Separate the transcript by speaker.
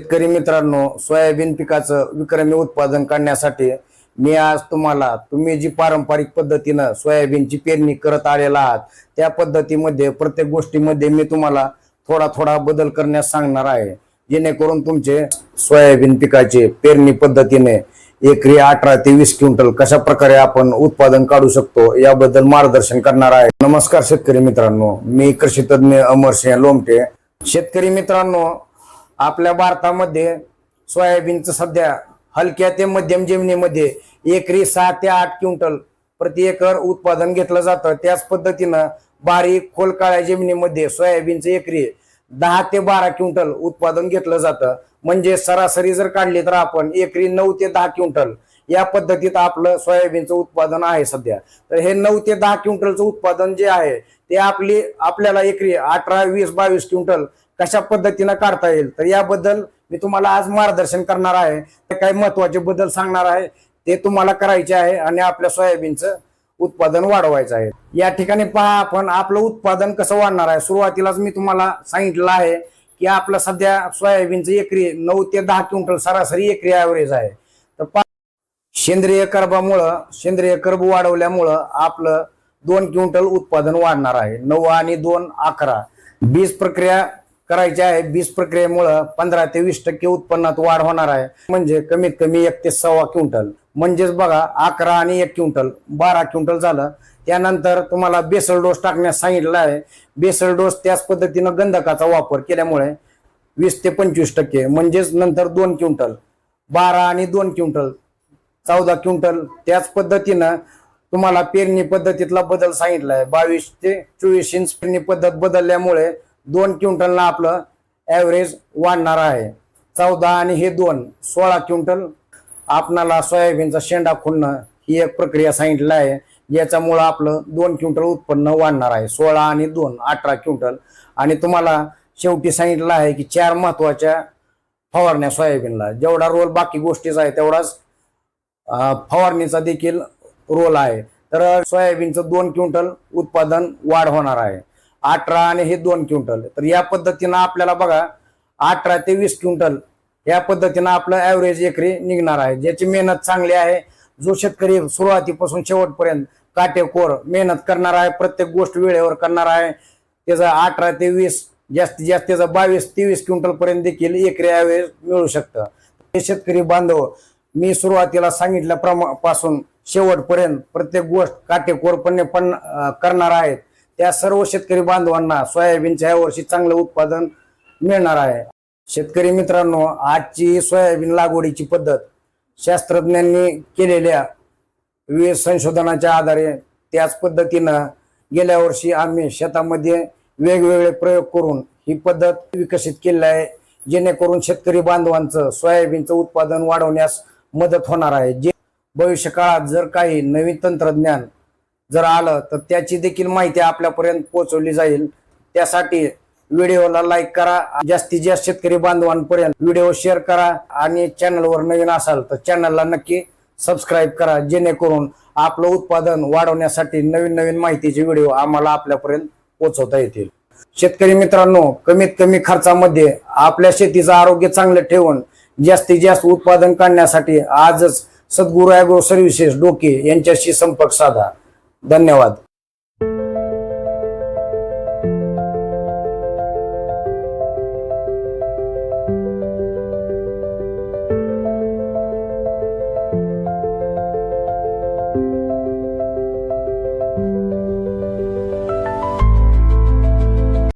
Speaker 1: शेतकरी मित्रांनो, सोयाबीन पिकाचं विक्रमी उत्पादन काढण्यासाठी मी आज तुम्हाला तुम्ही जी पारंपरिक पद्धतीने सोयाबीनची पेरणी करत आलेला आहात त्या पद्धतीमध्ये प्रत्येक गोष्टीमध्ये मी तुम्हाला थोडा थोडा बदल करण्यास सांगणार आहे, जेणेकरून तुमचे सोयाबीन पिकाचे पेरणी पद्धतीने एकरी 18 ते 20 क्विंटल कशा प्रकारे आपण उत्पादन काढू शकतो याबद्दल मार्गदर्शन करणार आहे। नमस्कार शेतकरी मित्रांनो, मी कृषी तज्ञ अमरसिंह लोमटे। शेतकरी मित्रांनो, आपल्या भारतामध्ये सोयाबीनचं सध्या हलक्या ते मध्यम जमिनीमध्ये एकरी 6 ते 8 क्विंटल प्रति एकर उत्पादन घेतलं जातं। त्याच पद्धतीनं बारीक खोल काळ्या जमिनीमध्ये सोयाबीनचं एकरी 10 ते 12 क्विंटल उत्पादन घेतलं जातं। म्हणजे सरासरी जर काढली तर आपण एकरी 9 ते 10 क्विंटल या पद्धतीत आपलं सोयाबीनचं उत्पादन आहे सध्या। तर हे 9 ते 10 क्विंटलचं उत्पादन जे आहे ते आपल्याला एकरी 18, 20, 22 क्विंटल कशा पद्धतीने काढता येईल, तर याबद्दल मी तुम्हाला आज मार्गदर्शन करणार आहे। काही महत्त्वाचे बदल सांगणार आहे ते तुम्हाला करायचे आहे आणि आपल्या सोयाबीनचं उत्पादन वाढवायचं आहे। या ठिकाणी पहा, आपण आपलं उत्पादन कसं वाढणार आहे। सुरुवातीलाच मी तुम्हाला सांगितलं आहे की आपलं सध्या सोयाबीनचं एकरी 9 ते 10 क्विंटल सरासरी एकरी ॲव्हरेज आहे। तर सेंद्रिय कर्ब वाढवल्यामुळं आपलं 2 क्विंटल उत्पादन वाढणार आहे। 9 आणि 2 11 बीज प्रक्रिया करायची आहे। बीज प्रक्रियेमुळे 15 ते 20% उत्पन्नात वाढ होणार आहे। म्हणजे कमीत कमी 1 ते 1.25 क्विंटल, म्हणजेच बघा 11 आणि 1 क्विंटल 12 क्विंटल झालं। त्यानंतर तुम्हाला बेसल डोस टाकण्यास सांगितलं आहे। बेसल डोस त्याच पद्धतीनं गंधकाचा वापर केल्यामुळे 20 ते 25% म्हणजेच नंतर 2 क्विंटल 12 आणि 2 क्विंटल 14 क्विंटल। त्याच पद्धतीनं तुम्हाला पेरणी पद्धतीतला बदल सांगितला आहे। 22 ते 24 इंच पेरणी पद्धत बदलल्यामुळे 2 क्विंटलला आपलं ॲव्हरेज वाढणार आहे। 14 आणि हे 2 16 क्विंटल आपणाला सोयाबीनचा शेंडा खुडणं ही एक प्रक्रिया सांगितली आहे, ज्याच्यामुळे आपलं 2 क्विंटल उत्पन्न वाढणार आहे। 16 आणि 2 18 क्विंटल। आणि तुम्हाला शेवटी सांगितलं आहे की 4 महत्वाच्या फवारण्या सोयाबीनला, जेवढा रोल बाकी गोष्टीचा आहे तेवढाच फवारणीचा देखील रोल आहे। तर सोयाबीनचं 2 क्विंटल उत्पादन वाढ होणार आहे। 18 आणि हे 2 क्विंटल। तर या पद्धतीनं आपल्याला बघा 18 ते 20 क्विंटल या पद्धतीनं आपलं ॲव्हरेज एकरी निघणार आहे। ज्याची मेहनत चांगली आहे, जो शेतकरी सुरुवातीपासून शेवटपर्यंत काटेकोर मेहनत करणार आहे, प्रत्येक गोष्ट वेळेवर करणार आहे, त्याचा 18 ते 20 जास्तीत जास्त त्याचा 22 ते 23 क्विंटल पर्यंत देखील एकरी ॲव्हरेज मिळू शकतं। हे शेतकरी बांधव, मी सुरुवातीला सांगितल्यापासून शेवटपर्यंत प्रत्येक गोष्ट काटेकोरपणे पण करणार आहेत, त्या सर्व शेतकरी बांधवांना सोयाबीनच्या यावर्षी चांगलं उत्पादन मिळणार आहे। शेतकरी मित्रांनो, आजची सोयाबीन लागवडीची पद्धत शास्त्रज्ञांनी केलेल्या विविध संशोधनाच्या आधारे त्याच पद्धतीनं गेल्या वर्षी आम्ही शेतामध्ये वेगवेगळे प्रयोग करून ही पद्धत विकसित केली आहे, जेणेकरून शेतकरी बांधवांचं सोयाबीनचं उत्पादन वाढवण्यास मदत होणार आहे। जे भविष्य काळात जर काही नवीन तंत्रज्ञान जर आलं तर त्याची देखील माहिती आपल्यापर्यंत पोहोचवली जाईल। त्यासाठी व्हिडिओला लाईक करा, जास्तीत जास्त शेतकरी बांधवांपर्यंत व्हिडिओ शेअर करा आणि चॅनलवर नवीन असाल तर चॅनलला नक्की सबस्क्राईब करा, जेणेकरून आपलं उत्पादन वाढवण्यासाठी नवीन नवीन माहितीचे व्हिडिओ आम्हाला आपल्यापर्यंत पोहोचवता येतील। शेतकरी मित्रांनो, कमीत कमी खर्चामध्ये आपल्या शेतीचं आरोग्य चांगलं ठेवून जास्तीत जास्त उत्पादन काढण्यासाठी आजच सद्गुरू ॲग्रो सर्व्हिसेस डोके यांच्याशी संपर्क साधा। धन्यवाद।